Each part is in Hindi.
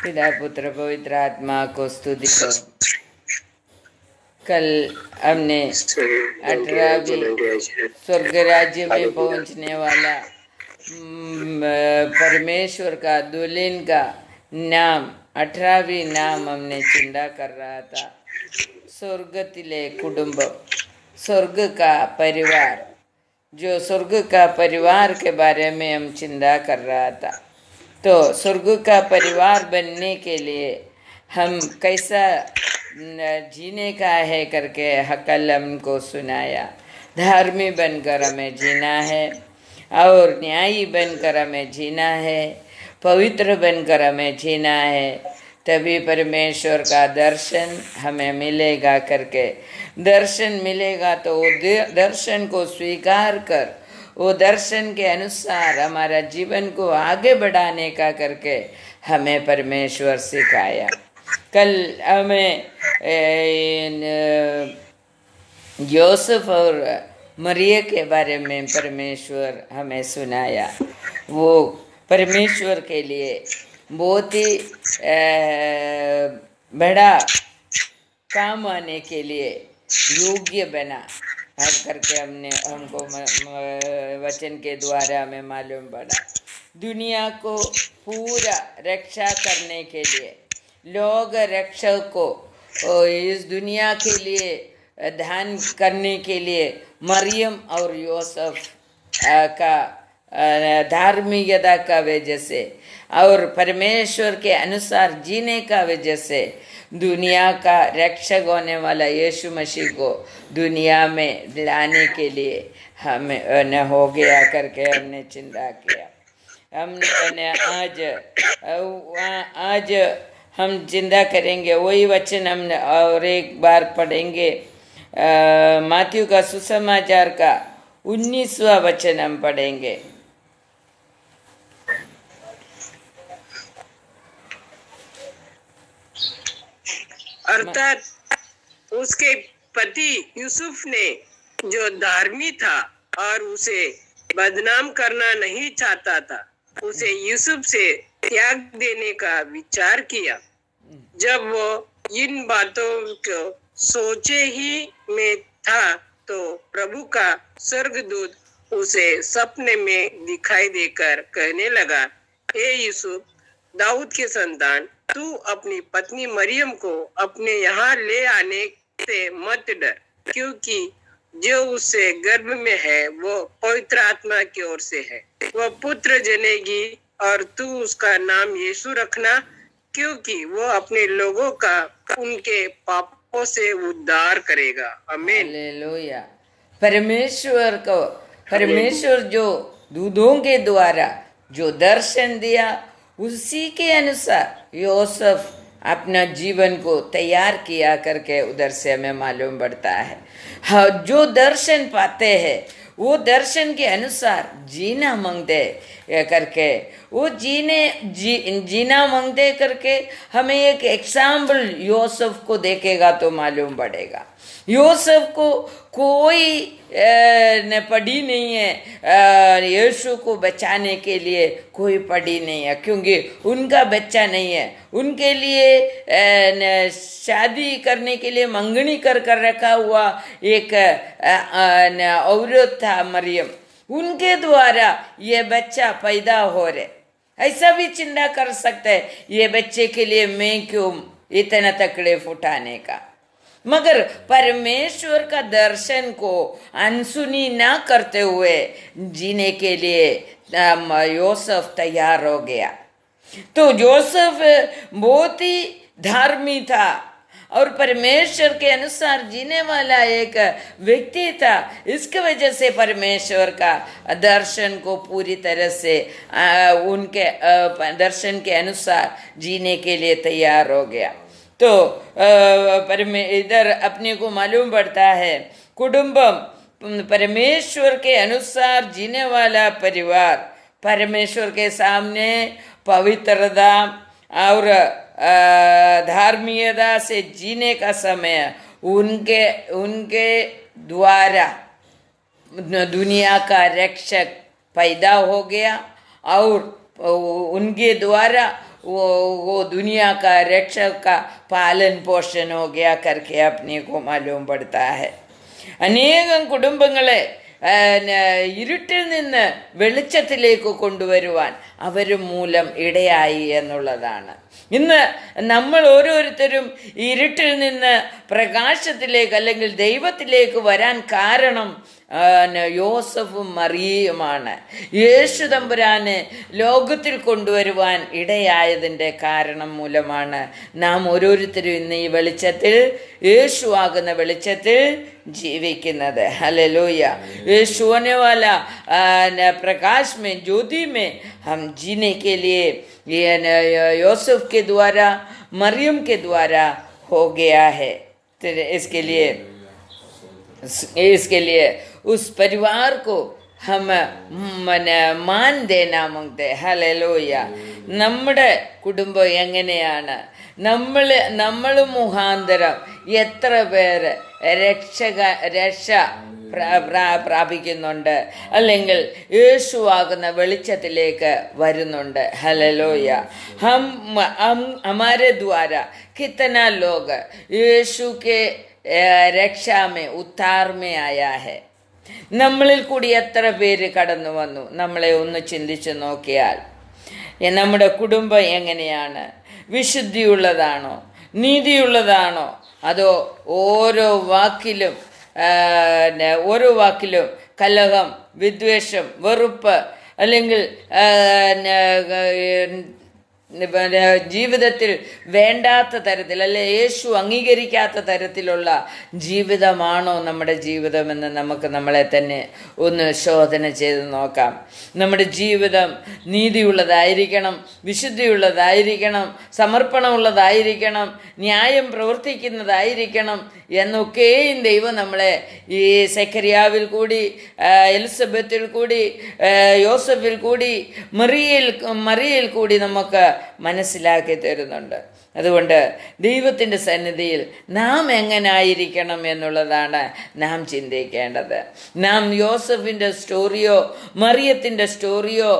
पिता पुत्र पवित्र आत्मा को स्तुति करो। कल हमने 18वीं स्वर्ग राज्य में पहुंचने वाला परमेश्वर का दुल्हन का नाम 18वीं नाम हमने चिंता कर रहा था। स्वर्गतिले कुटुंब, स्वर्ग का परिवार, जो स्वर्ग का परिवार के बारे में हम चिंता कर रहा था। तो स्वर्ग का परिवार बनने के लिए हम कैसा जीने का है करके कल हमको सुनाया। धर्मी बनकर हमें जीना है और न्यायी बनकर हमें जीना है, पवित्र बनकर हमें जीना है, तभी परमेश्वर का दर्शन हमें मिलेगा करके। दर्शन मिलेगा तो वो दर्शन को स्वीकार कर वो दर्शन के अनुसार हमारा जीवन को आगे बढ़ाने का करके हमें परमेश्वर सिखाया। कल हमें यूसुफ और मरिया के बारे में परमेश्वर हमें सुनाया। वो परमेश्वर के लिए बहुत ही बड़ा काम आने के लिए योग्य बना करके हमको वचन के द्वारा हमें मालूम पड़ा। दुनिया को पूरा रक्षा करने के लिए, लोग रक्षक को इस दुनिया के लिए दान करने के लिए मरियम और यूसुफ का धार्मिकता का वजह से और परमेश्वर के अनुसार जीने का वजह से दुनिया का रक्षक होने वाला यीशु मसीह को दुनिया में लाने के लिए हमें न हो गया करके हमने चिंता किया। हमने आज हम चिंता करेंगे वही वचन हम और एक बार पढ़ेंगे। मात्यु का सुसमाचार का 19वां वचन हम पढ़ेंगे। अर्थात उसके पति यूसुफ ने जो धार्मिक था और उसे बदनाम करना नहीं चाहता था, उसे यूसुफ से त्याग देने का विचार किया। जब वो इन बातों को सोचे ही में था तो प्रभु का स्वर्गदूत उसे सपने में दिखाई देकर कहने लगा, हे यूसुफ, दाऊद के संतान, तू अपनी पत्नी मरियम को अपने यहाँ ले आने से मत डर, क्योंकि जो उससे गर्भ में है वो पवित्र आत्मा की ओर से है। वह पुत्र जनेगी और तू उसका नाम यीशु रखना, क्योंकि वो अपने लोगों का उनके पापों से उद्धार करेगा। आमीन। हालेलुया। परमेश्वर जो दूधों के द्वारा जो दर्शन दिया उसी के अनुसार यूसुफ अपना जीवन को तैयार किया करके उधर से हमें मालूम पड़ता है। हाँ, जो दर्शन पाते हैं वो दर्शन के अनुसार जीना मांगते करके वो जीना मांगते करके हमें एक एग्जाम्पल यूसुफ को देखेगा तो मालूम पड़ेगा। यूसुफ को कोई न पड़ी नहीं है, यीशु को बचाने के लिए कोई पड़ी नहीं है, क्योंकि उनका बच्चा नहीं है। उनके लिए शादी करने के लिए मंगनी कर रखा हुआ एक औरत था मरियम, उनके द्वारा ये बच्चा पैदा हो रहे। ऐसा भी चिंता कर सकते है, ये बच्चे के लिए मैं क्यों इतना तकलीफ उठाने का। मगर परमेश्वर का दर्शन को अनसुनी ना करते हुए जीने के लिए यूसुफ तैयार हो गया। तो यूसुफ बहुत ही धार्मिक था और परमेश्वर के अनुसार जीने वाला एक व्यक्ति था। इसके वजह से परमेश्वर का दर्शन को पूरी तरह से उनके दर्शन के अनुसार जीने के लिए तैयार हो गया। तो इधर अपने को मालूम पड़ता है कुटुंबम परमेश्वर के अनुसार जीने वाला परिवार, परमेश्वर के सामने पवित्रता और धार्मिकता से जीने का समय उनके द्वारा दुनिया का रक्षक पैदा हो गया और उनके द्वारा वो दुनिया का रक्षक का पालन पोषण हो गया करके अपने को मालूम पड़ता है. അനേകം കുടുംബങ്ങളെ ഇരുട്ടിൽ നിന്ന് വെളിച്ചത്തിലേക്ക് കൊണ്ടുവരുവാൻ അവർ മൂലം ഇടയായി എന്നുള്ളതാണ്. ഇന്ന് നമ്മൾ ഓരോരുത്തരും ഇരുട്ടിൽ നിന്ന് പ്രകാശത്തിലേക്ക് അല്ലെങ്കിൽ ദൈവത്തിലേക്ക് വരാൻ കാരണം യോസഫും മറിയയുമാണ്. യേശു തമ്പുരാനെ ലോകത്തിൽ കൊണ്ടുവരുവാൻ ഇടയായതിൻ്റെ കാരണം മൂലമാണ് നാം ഓരോരുത്തരും ഇന്ന് ഈ വെളിച്ചത്തിൽ, യേശു ആകുന്ന വെളിച്ചത്തിൽ ജീവിക്കുന്നത്. ഹല്ലേലൂയ. യേശു आने वाला प्रकाश में, ज्योति में हम जीने के लिए यूसुफ के द्वारा, मरियम के द्वारा हो गया है. इसके लिए उस परिवार को हम मान देना मांगते. ഹല്ലേലൂയ. നമ്മുടെ കുടുംബം എങ്ങനെയാണ്, നമ്മൾ മുഖാന്തരം എത്ര പേര് രക്ഷ പ്രാപിക്കുന്നുണ്ട്, അല്ലെങ്കിൽ യേശു ആകുന്ന വെളിച്ചത്തിലേക്ക് വരുന്നുണ്ട്. ഹല്ലേലൂയ. हमारे द्वारा कितना लोग यीशु के രക്ഷാ में, उद्धार में आया है. നമ്മളിൽ കൂടി എത്ര പേര് കടന്നു വന്നു, നമ്മളെ ഒന്ന് ചിന്തിച്ച് നോക്കിയാൽ. നമ്മുടെ കുടുംബം എങ്ങനെയാണ്? വിശുദ്ധിയുള്ളതാണോ, നീതിയുള്ളതാണോ, അതോ ഓരോ വാക്കിലും കലഹം, വിദ്വേഷം, വെറുപ്പ്, അല്ലെങ്കിൽ ജീവിതത്തിൽ വേണ്ടാത്ത തരത്തിൽ, അല്ലെ യേശു അംഗീകരിക്കാത്ത തരത്തിലുള്ള ജീവിതമാണോ നമ്മുടെ ജീവിതമെന്ന് നമുക്ക് നമ്മളെ തന്നെ ഒന്ന് ശോധന ചെയ്ത് നോക്കാം. നമ്മുടെ ജീവിതം നീതിയുള്ളതായിരിക്കണം, വിശുദ്ധിയുള്ളതായിരിക്കണം, സമർപ്പണമുള്ളതായിരിക്കണം, ന്യായം പ്രവർത്തിക്കുന്നതായിരിക്കണം എന്നൊക്കെയും ദൈവം നമ്മളെ ഈ സെഖര്യാവിൽ കൂടി, എലിസബത്തിൽ കൂടി, യോസഫിൽ കൂടി, മറിയയിൽ കൂടി നമുക്ക് മനസ്സിലാക്കി തരുന്നുണ്ട്. അതുകൊണ്ട് ദൈവത്തിൻ്റെ സന്നിധിയിൽ നാം എങ്ങനായിരിക്കണം എന്നുള്ളതാണ് നാം ചിന്തിക്കേണ്ടത്. നാം യോസഫിൻ്റെ സ്റ്റോറിയോ, മറിയത്തിൻ്റെ സ്റ്റോറിയോ,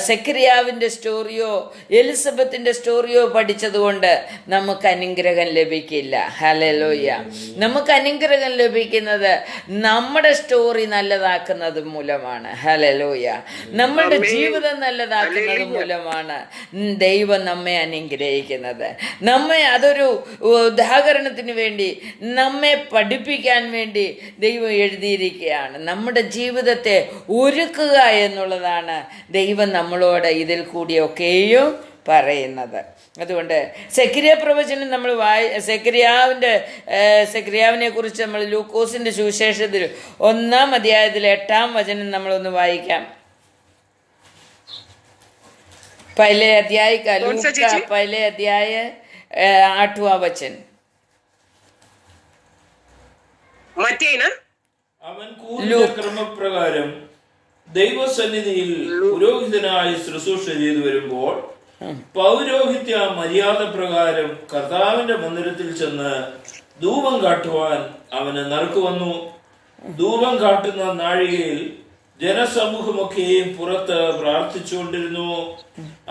സെഖര്യാവിൻ്റെ സ്റ്റോറിയോ, എലിസബത്തിൻ്റെ സ്റ്റോറിയോ പഠിച്ചതുകൊണ്ട് നമുക്ക് അനുഗ്രഹം ലഭിക്കില്ല. ഹല്ലേലൂയ. നമുക്ക് അനുഗ്രഹം ലഭിക്കുന്നത് നമ്മുടെ സ്റ്റോറി നല്ലതാക്കുന്നത് മൂലമാണ്. ഹല്ലേലൂയ. നമ്മളുടെ ജീവിതം നല്ലതാക്കുന്നത് മൂലമാണ് ദൈവം നമ്മെ അനുഗ്രഹിക്കുന്നത്. നമ്മെ അതൊരു ഉദാഹരണത്തിന് വേണ്ടി, നമ്മെ പഠിപ്പിക്കാൻ വേണ്ടി ദൈവം എഴുതിയിരിക്കുകയാണ്. നമ്മുടെ ജീവിതത്തെ ഒരുക്കുക എന്നുള്ളതാണ് ദൈവം നമ്മളോട് ഇതിൽ കൂടിയൊക്കെയും പറയുന്നത്. അതുകൊണ്ട് സെഖര്യാ പ്രവചനം നമ്മൾ സെഖര്യാവിനെ കുറിച്ച് നമ്മൾ ലൂക്കോസിൻ്റെ സുവിശേഷത്തിൽ 1-ാം അധ്യായത്തിൽ 8-ാം വചനം നമ്മളൊന്ന് വായിക്കാം. पहले अध्याय का, लूक का पहले अध्याय 8वां वचन. അവൻ കൂറിന്റെ ക്രമപ്രകാരം ദൈവസന്നിധിയിൽ പുരോഹിതനായി ശുശ്രൂഷ ചെയ്തു വരുമ്പോൾ പൗരോഹിത്യ മര്യാദ പ്രകാരം കർത്താവിന്റെ മന്ദിരത്തിൽ ചെന്ന് ധൂപം കാട്ടുവാൻ അവന് നറുക്ക് വന്നു. ധൂപം കാട്ടുന്ന നാഴികയിൽ ജനസമൂഹമൊക്കെയും പുറത്ത് പ്രാർത്ഥിച്ചുകൊണ്ടിരുന്നു.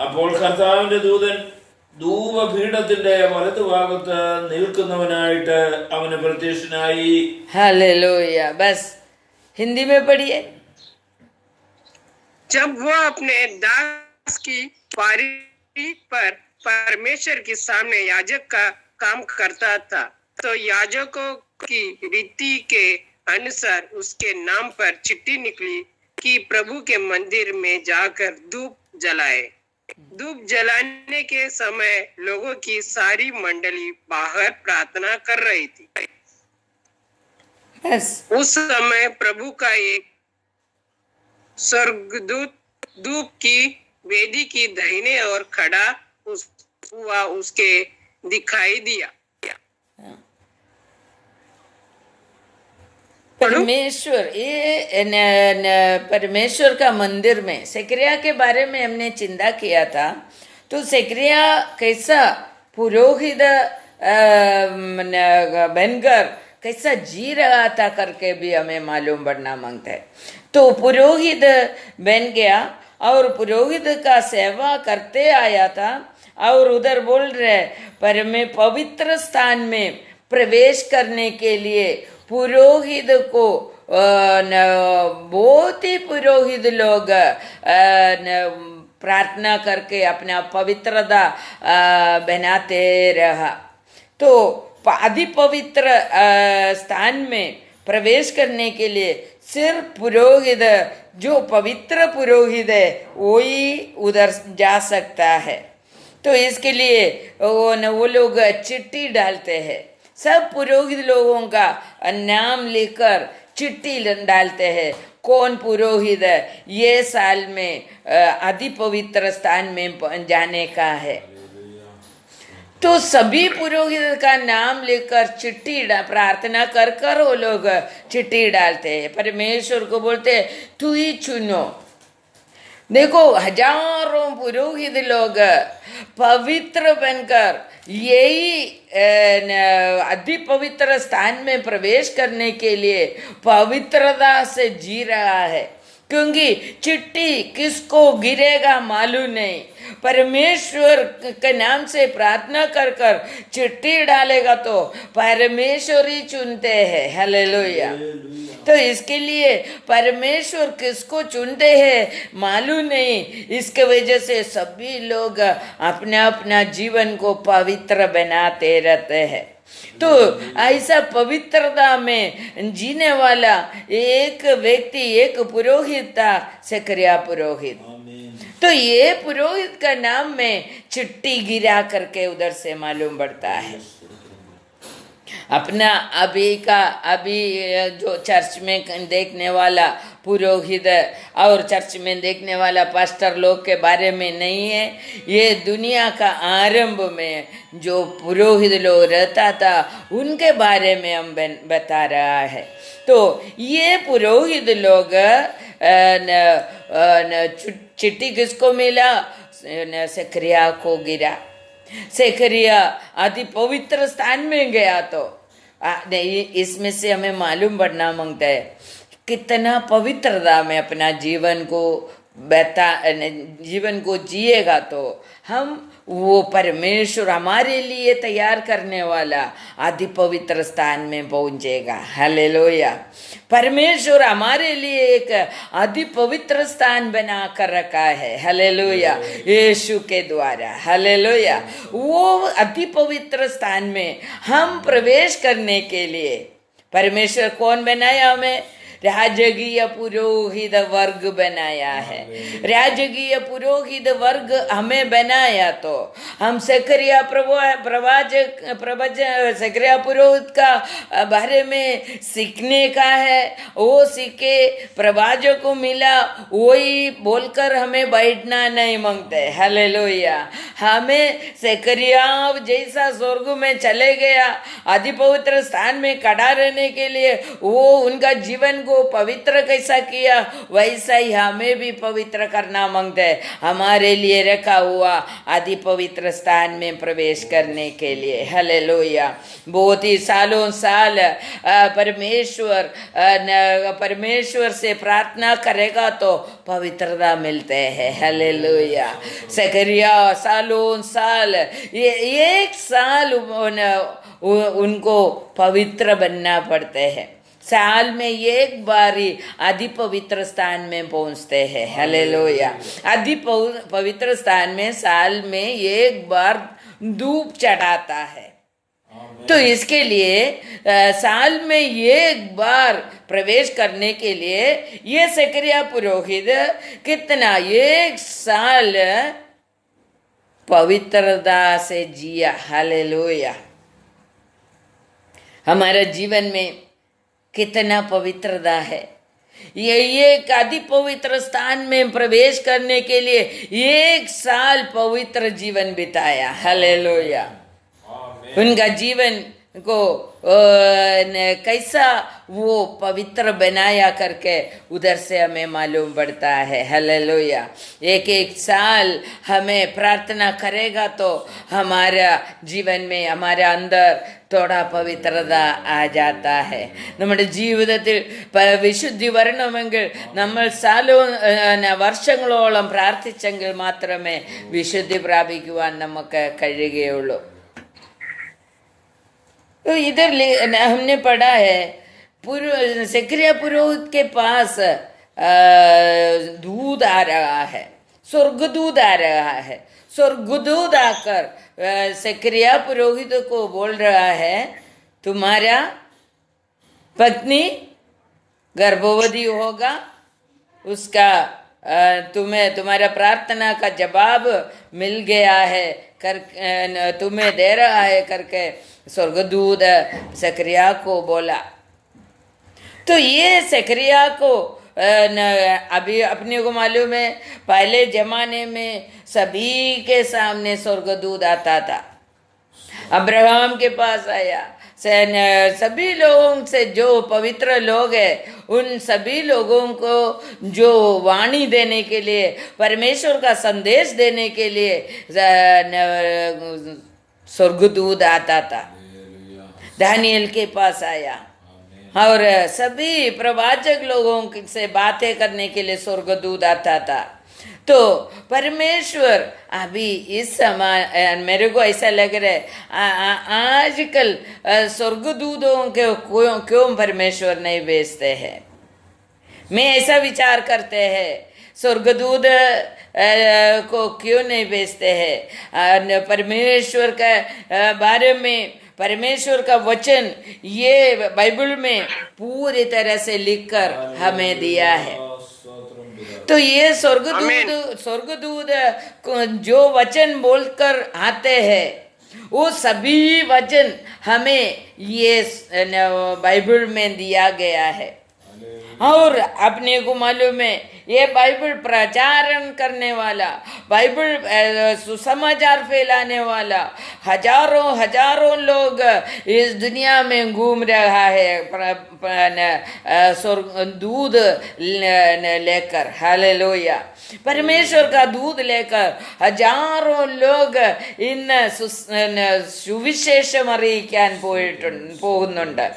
അപ്പോൾ കർത്താവിന്റെ ദൂതൻ ധൂപപീഠത്തിന്റെ വലതുഭാഗത്ത് നിൽക്കുന്നവനായിട്ട് അവന് പ്രത്യക്ഷനായി. हालेलुया. बस हिंदी में पढ़िए. जब वो अपने दास की पारी पर परमेश्वर के सामने याजक का काम करता था, तो याजकों की रीति के अनुसार उसके नाम पर चिट्ठी निकली कि प्रभु के मंदिर में जाकर धूप जलाए. धूप जलाने के समय लोगों की सारी मंडली बाहर प्रार्थना कर रही थी. बस उस समय प्रभु का एक स्वर्गदूत धूप की वेदी की दाहिने ओर खड़ा हुआ उसके दिखाई दिया. परमेश्वर, ये परमेश्वर का मंदिर में सेकरिया के बारे में हमने चिंता किया था. तो सेकरिया कैसा पुरोहित बनकर कैसा जी रहा था करके भी हमें मालूम पड़ना मांगता है. तो पुरोहित बन गया और पुरोहित का सेवा करते आया था और उधर बोल रहे पर मैं पवित्र स्थान में प्रवेश करने के लिए पुरोहित को बहुत ही पुरोहित लोग प्रार्थना करके अपना पवित्रता बनाते रहा। तो आदि पवित्र स्थान में प्रवेश करने के लिए सिर्फ पुरोहित, जो पवित्र पुरोहित है वही उधर जा सकता है। तो इसके लिए वो लोग चिट्ठी डालते हैं, सब पुरोहित लोगों का नाम लेकर चिट्ठी डालते हैं, कौन पुरोहित ये साल में आदि पवित्र स्थान में जाने का है। तो सभी पुरोहित का नाम लेकर चिट्ठी प्रार्थना कर कर वो लोग चिट्ठी डालते हैं, परमेश्वर को बोलते हैं तू ही चुनो। देखो हजारों पुरोहित लोग पवित्र बनकर यही अति पवित्र स्थान में प्रवेश करने के लिए पवित्रता से जी रहा है, क्योंकि चिट्ठी किसको गिरेगा मालूम नहीं। परमेश्वर के नाम से प्रार्थना कर कर चिट्ठी डालेगा तो परमेश्वर ही चुनते हैं। हालेलुया। तो इसके लिए परमेश्वर किसको चुनते हैं मालूम नहीं, इसके वजह से सभी लोग अपना अपना जीवन को पवित्र बनाते रहते हैं। तो ऐसा पवित्रता में जीने वाला एक व्यक्ति, एक पुरोहित था, जकरिया पुरोहित। तो ये पुरोहित का नाम में चिट्ठी गिरा करके उधर से मालूम पड़ता है। अपना अभी जो चर्च में देखने वाला पुरोहित और चर्च में देखने वाला पास्टर लोग के बारे में नहीं है, ये दुनिया का आरंभ में जो पुरोहित लोग रहता था उनके बारे में हम बता रहा है। तो ये पुरोहित लोग चिट्ठी किसको मिला? जकरिया को गिरा। जकरिया अति पवित्र स्थान में गया तो इसमें से हमें मालूम पड़ना मांगता है कितना पवित्रता में अपना जीवन को जिएगा तो हम वो परमेश्वर हमारे लिए तैयार करने वाला आदि पवित्र स्थान में पहुंचेगा। हालेलुया। परमेश्वर हमारे लिए एक आदि पवित्र स्थान बना कर रखा है। हालेलुया। यीशु के द्वारा। हालेलुया। वो अति पवित्र स्थान में हम प्रवेश करने के लिए परमेश्वर कौन बनाया? हमें राजकीय पुरोहित वर्ग बनाया है। राजकीय पुरोहित वर्ग हमें बनाया तो हम जकरिया जकरिया पुरोहित का बारे में सीखने का है। वो सीखे, प्रवाचक को मिला वही बोलकर हमें बैठना नहीं मांगते। हालेलुया। हमें जकरिया जैसा स्वर्ग में चले गया आदि पवित्र स्थान में खड़ा रहने के लिए, वो उनका जीवन को पवित्र कैसा किया वैसा ही हमें भी पवित्र करना मांगते हैं। हमारे लिए रखा हुआ आदि पवित्र स्थान में प्रवेश करने के लिए। हालेलुया। बहुत ही सालों साल परमेश्वर से प्रार्थना करेगा तो पवित्रता मिलते हैं। हालेलुया। जकरिया सालों साल, ये एक साल उनको पवित्र बनना पड़ते हैं। साल में एक बार ही आदि पवित्र स्थान में पहुंचते हैं। हालेलुया। आदि पवित्र स्थान में साल में एक बार धूप चढ़ाता है। तो इसके लिए साल में एक बार प्रवेश करने के लिए ये जकरिया पुरोहित कितना एक साल पवित्रता से जिया। हालेलुया। हमारे जीवन में कितना पवित्रता है। ये आदि पवित्र स्थान में प्रवेश करने के लिए एक साल पवित्र जीवन बिताया। हालेलुया। उनका जीवन को कैसा वो पवित्र बनाया करके उधर से हमें मालूम पड़ता है। हालेलुया। एक एक साल हमें प्रार्थना करेगा तो हमारा जीवन में हमारे अंदर थोड़ा പവിത്രത ആ जाता है. നമ്മുടെ ജീവിതത്തിൽ വിശുദ്ധി വരണമെങ്കിൽ നമ്മൾ വർഷങ്ങളോളം പ്രാർത്ഥിച്ചെങ്കിൽ മാത്രമേ വിശുദ്ധി പ്രാപിക്കുവാൻ നമുക്ക് കഴിയുകയുള്ളൂ. तो इधर हमने पढ़ा है ज़करिया पुरोहित के पास दूध आ रहा है, स्वर्गदूत आ रहा है. स्वर्गदूत आकर ज़करिया पुरोहित को बोल रहा है तुम्हारा पत्नी गर्भवती होगा, उसका तुम्हें तुम्हारा प्रार्थना का जवाब मिल गया है कर तुम्हें दे रहा है करके स्वर्गदूत ज़करिया को बोला. तो ये ज़करिया को अभी अपने को मालूम है पहले जमाने में सभी के सामने स्वर्गदूत आता था. अब्राहम के पास आया, सभी लोगों से जो पवित्र लोग हैं उन सभी लोगों को जो वाणी देने के लिए, परमेश्वर का संदेश देने के लिए स्वर्गदूत आता था. दानियल के पास आया और सभी प्रवाचक लोगों से बातें करने के लिए स्वर्गदूत आता था. तो परमेश्वर अभी इस समय मेरे को ऐसा लग रहा है आजकल स्वर्गदूतों के क्यों परमेश्वर नहीं भेजते हैं. मैं ऐसा विचार करते हैं स्वर्गदूत को क्यों नहीं भेजते हैं. परमेश्वर के बारे में परमेश्वर का वचन ये बाइबल में पूरी तरह से लिखकर हमें दिया है. तो ये स्वर्गदूत जो वचन बोलकर आते हैं वो सभी वचन हमें ये बाइबल में दिया गया है. और अपने को मालूम है ये बाइबल प्रचारण करने वाला, बाइबल सुसमाचार फैलाने वाला हजारों लोग इस दुनिया में घूम रहा है दूध लेकर. हालेलुया. परमेश्वर का दूध लेकर हजारों लोग इन സുവിശേഷം അറിയിക്കാൻ പോകുന്നുണ്ട്.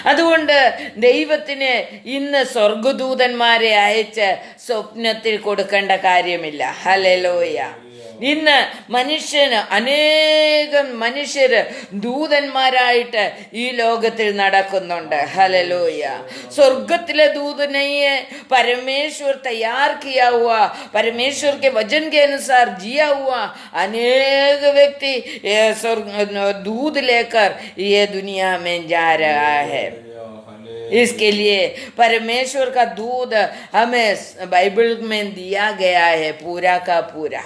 അതുകൊണ്ട് ദൈവത്തിന് ഇന്ന് സ്വർഗദൂതന്മാരെ അയച്ച് സ്വപ്നത്തിൽ കൊടുക്കേണ്ട കാര്യമില്ല. ഹല്ലേലൂയ. ഇന്ന് അനേകം മനുഷ്യർ ദൂതന്മാരായിട്ട് ഈ ലോകത്തിൽ നടക്കുന്നുണ്ട്. ഹല്ലേലൂയ. स्वर्गത്തിലെ दूध नहीं है, परमेश्वर तैयार किया हुआ, परमेश्वर के वचन के अनुसार जिया हुआ अनेक व्यक्ति दूध लेकर ये दुनिया में जा रहा है. इसके लिए परमेश्वर का दूध हमें बाइबल में दिया गया है पूरा का पूरा.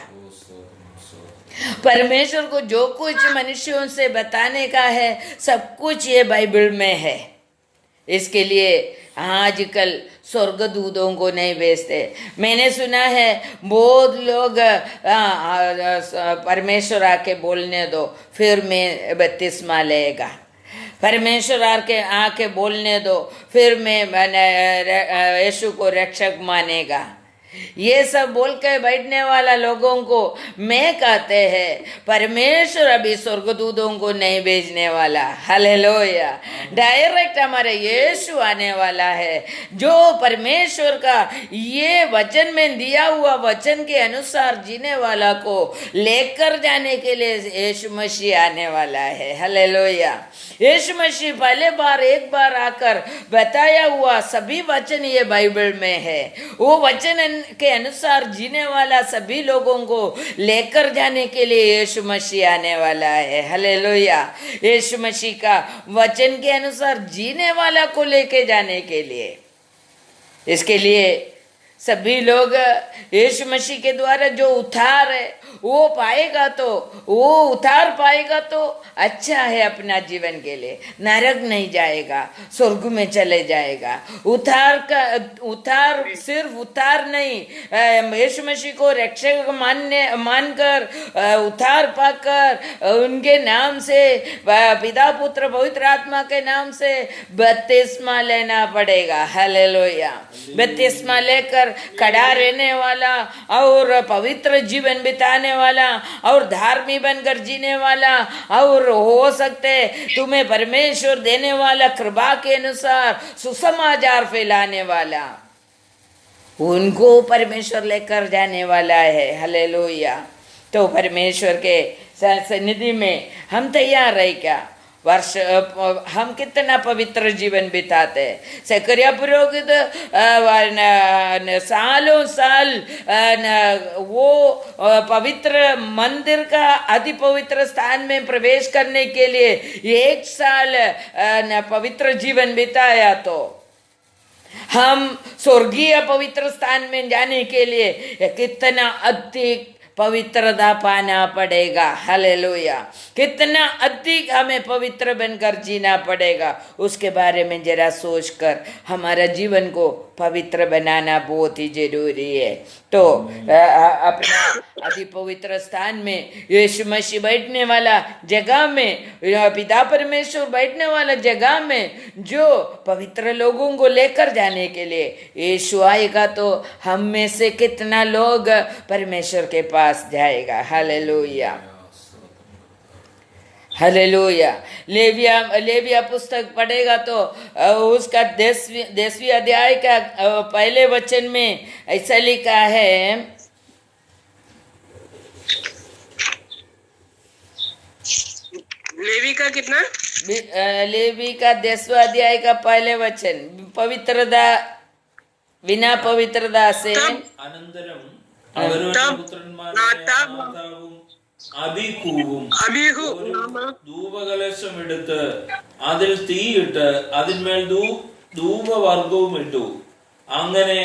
परमेश्वर को जो कुछ मनुष्यों से बताने का है सब कुछ ये बाइबल में है. इसके लिए आजकल स्वर्गदूतों को नहीं भेजते. मैंने सुना है बहुत लोग परमेश्वर आके बोलने दो फिर मैं बपतिस्मा लेगा, परमेश्वर आके बोलने दो फिर मैं यीशु को रक्षक मानेगा. ये सब बोल के बैठने वाला लोगों को मैं कहते हैं परमेश्वर अभी स्वर्गदूतों को नहीं भेजने वाला. हालेलुया. डायरेक्ट हमारे यीशु आने वाला है जो परमेश्वर का ये वचन में दिया हुआ वचन के अनुसार जीने वाला को लेकर जाने के लिए यीशु मसीह आने वाला है. हालेलुया. यीशु मसीह पहले एक बार आकर बताया हुआ सभी वचन ये बाइबल में है. वो वचन के अनुसार जीने वाला सभी लोगों को लेकर जाने के लिए यीशु मसीह आने वाला है. हालेलुया. यीशु मसीह का वचन के अनुसार जीने वाला को लेके जाने के लिए. इसके लिए सभी लोग यीशु मसीह के द्वारा जो उद्धार है वो पाएगा, तो वो उद्धार पाएगा तो अच्छा है अपना जीवन के लिए, नरक नहीं जाएगा, स्वर्ग में चले जाएगा। उद्धार सिर्फ उद्धार नहीं, यीशु मसीह को रक्षक मानकर उद्धार पाकर उनके नाम से, पिता पुत्र पवित्र आत्मा के नाम से बपतिस्मा लेना पड़ेगा। हालेलुया। बपतिस्मा लेकर खड़ा रहने वाला और पवित्र जीवन बिताने वाला और धार्मिक बनकर जीने वाला, और हो सकते तुम्हें परमेश्वर देने वाला कृपा के अनुसार सुसमाचार फैलाने वाला, उनको परमेश्वर लेकर जाने वाला है। हालेलुया। तो परमेश्वर के सन्निधि में हम तैयार है क्या? हम कितना पवित्र जीवन बिताते हैं। जकरिया पुरोहित सालों साल वो पवित्र मंदिर का अति पवित्र स्थान में प्रवेश करने के लिए 1 साल पवित्र जीवन बिताया, तो हम स्वर्गीय पवित्र स्थान में जाने के लिए कितना अधिक पवित्रता पाना पड़ेगा। हालेलुया। कितना अधिक हमें पवित्र बनकर जीना पड़ेगा, उसके बारे में जरा सोचकर हमारा जीवन को पवित्र बनाना बहुत ही जरूरी है। तो अपना अति पवित्र स्थान में यीशु मसीह बैठने वाला जगह में, पिता परमेश्वर बैठने वाला जगह में जो पवित्र लोगों को लेकर जाने के लिए यीशु आएगा, तो हम में से कितना लोग परमेश्वर के पास जाएगा। हालेलुया। हालेलुया। लेविया पुस्तक पढ़ेगा तो उसका 10वीं अध्याय का पहले वचन में ऐसा लिखा है, लेवी का कितना? लेवी का 10वां अध्याय का पहले वचन, पवित्रता बिना पवित्रता से അനന്തരം അവരുടെ പുത്രന്മാരായ നാദാബും അബീഹൂവും ഒരു ധൂപകലശം എടുത്ത് അതിൽ തീയിട്ട് അതിന്മേൽ ധൂപവർഗവും ഇട്ടു. അങ്ങനെ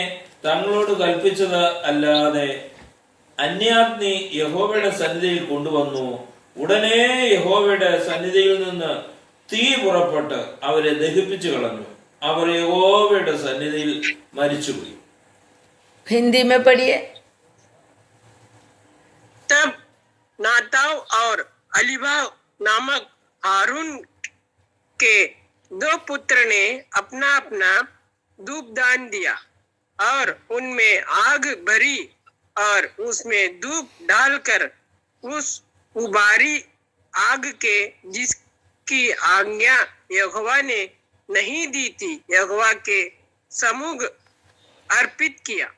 തങ്ങളോട് കൽപ്പിച്ചത് അല്ലാതെ അന്യാഗ്നി യഹോവയുടെ സന്നിധിയിൽ കൊണ്ടുവന്നു. ഉടനെ യഹോവയുടെ സന്നിധിയിൽ നിന്ന് തീ പുറപ്പെട്ട് അവരെ ദഹിപ്പിച്ചു കളഞ്ഞു. അവർ യഹോവയുടെ സന്നിധിയിൽ മരിച്ചുപോയി. हिंदी में पढ़िए। तब नाताव और अलीबा नामक हारून के 2 पुत्र ने अपना अपना धूपदान दिया और उनमें आग भरी और उसमें धूप डालकर उस उबारी आग के जिसकी आज्ञा यहोवा ने नहीं दी थी यहोवा के सम्मुख अर्पित किया।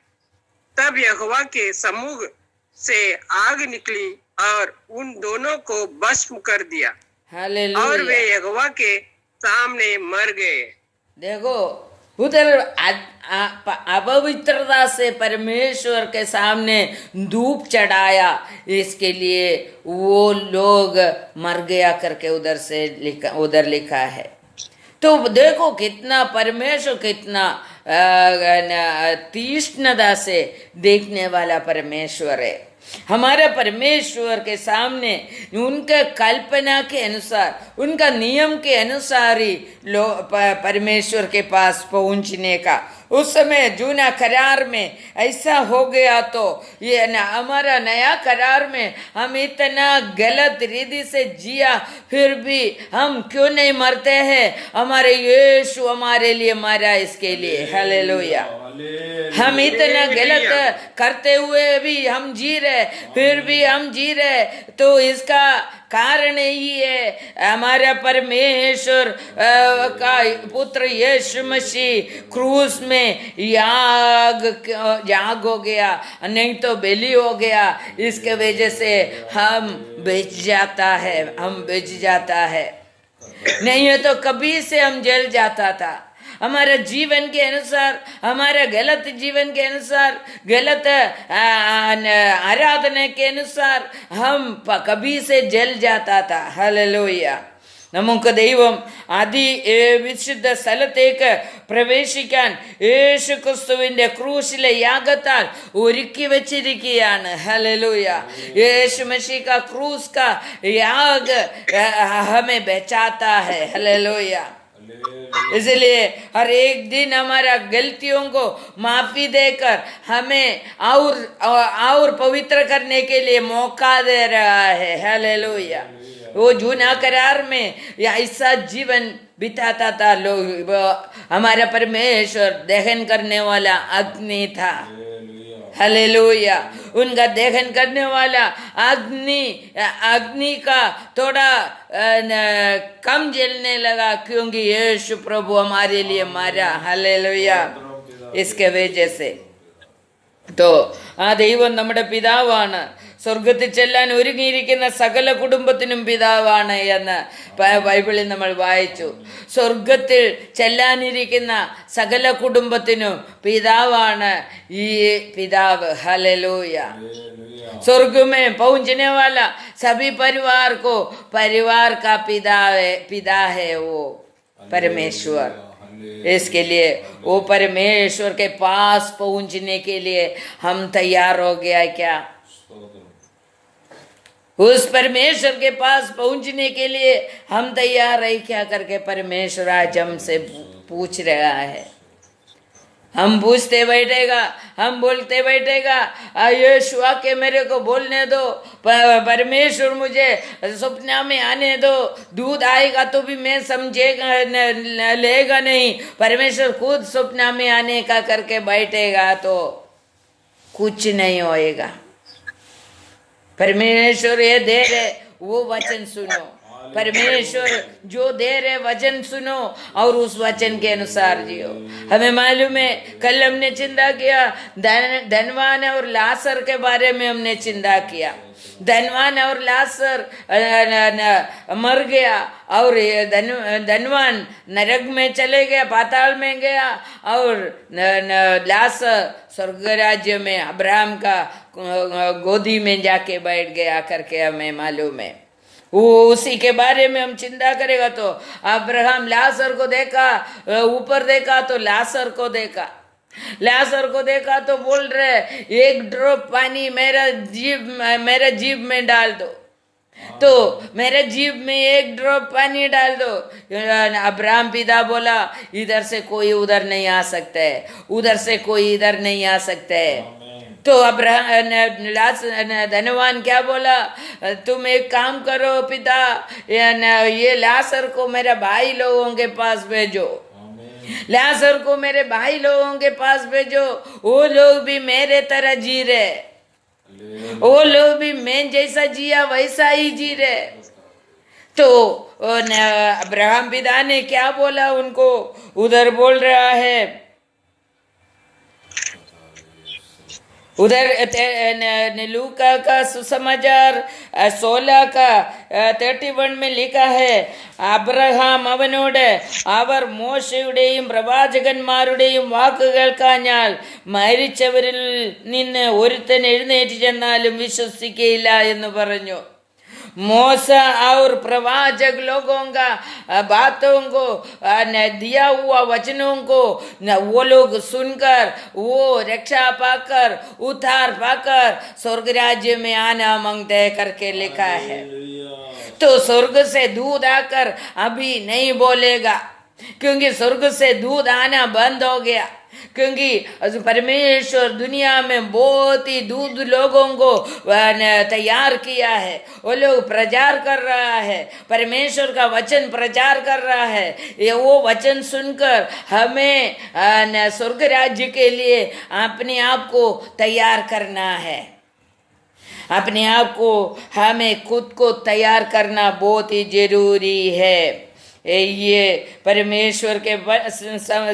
तब यहोवा के सम्मुख से आग निकली और उन दोनों को भस्म कर दिया और वे यहोवा के सामने मर गए। देखो उधर अपवित्रता से परमेश्वर के सामने धूप चढ़ाया, इसके लिए वो लोग मर गया करके उधर लिखा है। तो देखो कितना परमेश्वर कितना तीक्ष्णता से देखने वाला परमेश्वर है। हमारे परमेश्वर के सामने उनके कल्पना के अनुसार, उनका नियम के अनुसार ही परमेश्वर के पास पहुंचने का, उस समय जूना करार में ऐसा हो गया, तो ये हमारा नया करार में हम इतना गलत रीति से जिया, फिर भी हम क्यों नहीं मरते हैं? हमारे यीशु हमारे लिए मरा, इसके लिए। हालेलुया। हम इतना गलत करते हुए भी हम जी रहे, फिर भी हम जी रहे, तो इसका कारण ही है हमारा परमेश्वर का पुत्र यीशु मसीह क्रूस में याग हो गया, नहीं तो बलि हो गया। इसके वजह से हम बच जाता है, नहीं है तो कभी से हम जल जाता था। हमारे जीवन के अनुसार, हमारे गलत जीवन के अनुसार, गलत आराधना के अनुसार हम कभी से जल जाता था। हालेलुया। നമുക്ക് ദൈവം വിശുദ്ധ സ്ഥലത്തേക്ക് പ്രവേശിക്കാൻ യേശു ക്രിസ്തുവിന്റെ ക്രൂശിലെ യാഗത്താൽ ഒരുക്കി വെച്ചിരിക്കുകയാണ്. ഹല്ലേലൂയ. यीशु मसीह का क्रूस का याग हमें बचाता है. हालेलुया. इसलिए हर एक दिन हमारा गलतियों को माफी देकर हमें और पवित्र करने के लिए मौका दे रहा है. हालेलुया. वो जूना करार में ऐसा जीवन बिताता था लोग. हमारा परमेश्वर दहन करने वाला अग्नि था. हालेलुया. उनका दहन करने वाला अग्नि का थोड़ा कम जलने लगा क्योंकि यीशु प्रभु हमारे लिए मारा. हालेलुया. इसके वजह से तो ആ ദൈവം നമ്മുടെ പിതാവാണ്. സ്വർഗത്തിൽ ചെല്ലാൻ ഒരുങ്ങിയിരിക്കുന്ന സകല കുടുംബത്തിനും പിതാവാണ് എന്ന് ബൈബിളിൽ നമ്മൾ വായിച്ചു. സ്വർഗത്തിൽ ചെല്ലാനിരിക്കുന്ന സകല കുടുംബത്തിനും പിതാവാണ് ഈ പിതാവ്. हालेलुया. स्वर्ग में पहुंचने वाला सभी परिवार को परिवार का पिता है वो परमेश्वर. इसके लिए वो परमेश्वर के पास पहुंचने के लिए हम तैयार हो गया क्या? उस परमेश्वर के पास पहुंचने के लिए हम तैयार है क्या करके परमेश्वर आज हमसे पूछ रहा है. हम पूछते बैठेगा, हम बोलते बैठेगा यीशु आके मेरे को बोलने दो, परमेश्वर मुझे सपना में आने दो. दूध आएगा तो भी मैं समझेगा लेगा नहीं. परमेश्वर खुद सपना में आने का करके बैठेगा तो कुछ नहीं होएगा. परमेश्वर ये दे रहे वो वचन सुनो. परमेश्वर जो दे रहे वचन सुनो और उस वचन के अनुसार जियो. हमें मालूम है कल हमने चिंता किया धनवान और लासर के बारे में. हमने चिंता किया धनवान और लासर मर गया और धनवान नरक में चले गया, पाताल में गया और लासर स्वर्ग राज्य में अब्राहम का गोदी में जाके बैठ गया करके हमें मालूम है. वो उसी के बारे में हम चिंता करेगा तो अब्राहम लासर को देखा, ऊपर देखा तो लासर को देखा. लासर को देखा तो बोल रहे एक ड्रॉप पानी मेरा जीभ में डाल दो. तो मेरे जीभ में एक ड्रॉप पानी डाल दो. अब्राहम पिता बोला इधर से कोई उधर नहीं आ सकता है, उधर से कोई इधर नहीं आ सकता है. तो धनवान क्या बोला, तुम एक काम करो पिता, ये लासर को मेरे भाई लोगों के पास भेजो. लासर को मेरे भाई लोगों के पास भेजो. वो लोग भी मेरे तरह जी रहे, वो लोग भी मैं जैसा जिया वैसा ही जी रहे. तो अब्राहम पिता ने क्या बोला उनको, उधर बोल रहा है उधर लूका का सुसमाचार 16 का 31 में लिखा है, അബ്രഹാം അവനോട് അവർ മോശയുടെയും പ്രവാചകന്മാരുടെയും വാക്ക് കേൾക്കാഞ്ഞാൽ മരിച്ചവരിൽ നിന്ന് ഒരുത്തൻ എഴുന്നേറ്റ് ചെന്നാലും വിശ്വസിക്കയില്ല എന്ന് പറഞ്ഞു. मूसा और प्रवाचक लोगों का बातों को दिया हुआ वचनों को वो लोग सुनकर वो रक्षा पाकर उद्धार पाकर स्वर्ग राज्य में आना मांगते करके लिखा है. तो स्वर्ग से दूध आकर अभी नहीं बोलेगा क्योंकि स्वर्ग से दूध आना बंद हो गया. क्योंकि परमेश्वर दुनिया में बहुत ही दूध लोगों को तैयार किया है. वो लोग प्रचार कर रहा है, परमेश्वर का वचन प्रचार कर रहा है. ये वो वचन सुनकर हमें स्वर्ग राज्य के लिए अपने आप को तैयार करना है. अपने आप को हमें खुद को तैयार करना बहुत ही जरूरी है. ये परमेश्वर के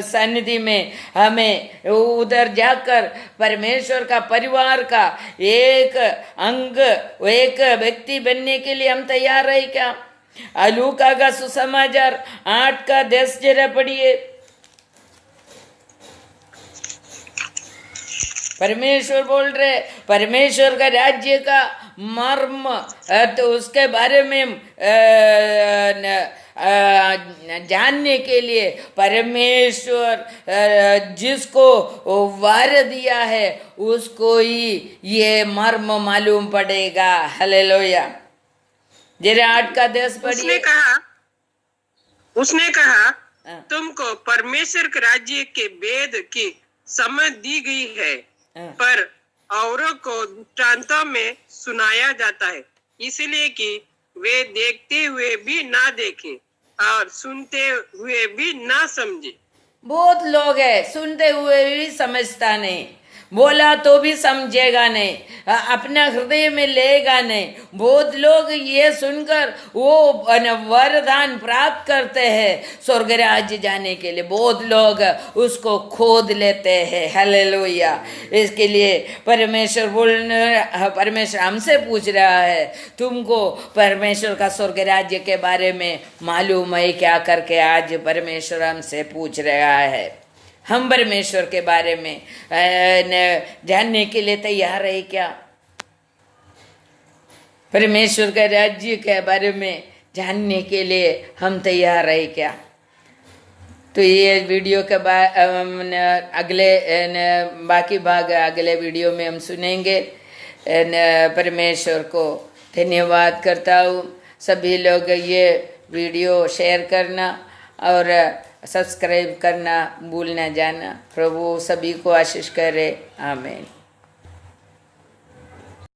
सन्निधि में हमें उधर जाकर परमेश्वर का परिवार का एक अंग एक व्यक्ति बनने के लिए हम तैयार रहे क्या? लूका का सुसमाचार 8 का 10 जरा पढ़िए. परमेश्वर बोल रहे परमेश्वर का राज्य का मर्म तो उसके बारे में जानने के लिए परमेश्वर जिसको वर दिया है उसको ही ये मर्म मालूम पड़ेगा। हालेलुया। जरा 8 का 10 पढ़िए। उसने कहा तुमको परमेश्वर के राज्य के भेद की समझ दी गई है, पर औरों को दृष्टांतों में सुनाया जाता है, इसलिए कि वे देखते हुए भी ना देखें और सुनते हुए भी ना समझे। बहुत लोग है सुनते हुए भी समझता नहीं, बोला तो भी समझेगा नहीं, अपना हृदय में लेगा नहीं। बहुत लोग ये सुनकर वो वरदान प्राप्त करते हैं स्वर्ग राज्य जाने के लिए, बहुत लोग उसको खोद लेते हैं। हालेलुया। इसके लिए परमेश्वर हमसे पूछ रहा है, तुमको परमेश्वर का स्वर्ग राज्य के बारे में मालूम है क्या करके आज परमेश्वर हमसे पूछ रहा है। हम परमेश्वर के बारे में जानने के लिए तैयार है क्या? परमेश्वर के राज्य के बारे में जानने के लिए हम तैयार है क्या? तो ये वीडियो के बाद अगले बाकी भाग अगले वीडियो में हम सुनेंगे। परमेश्वर को धन्यवाद करता हूँ। सभी लोग ये वीडियो शेयर करना और सब्सक्राइब करना भूल ना जाना। प्रभु सभी को आशीष करे। आमीन।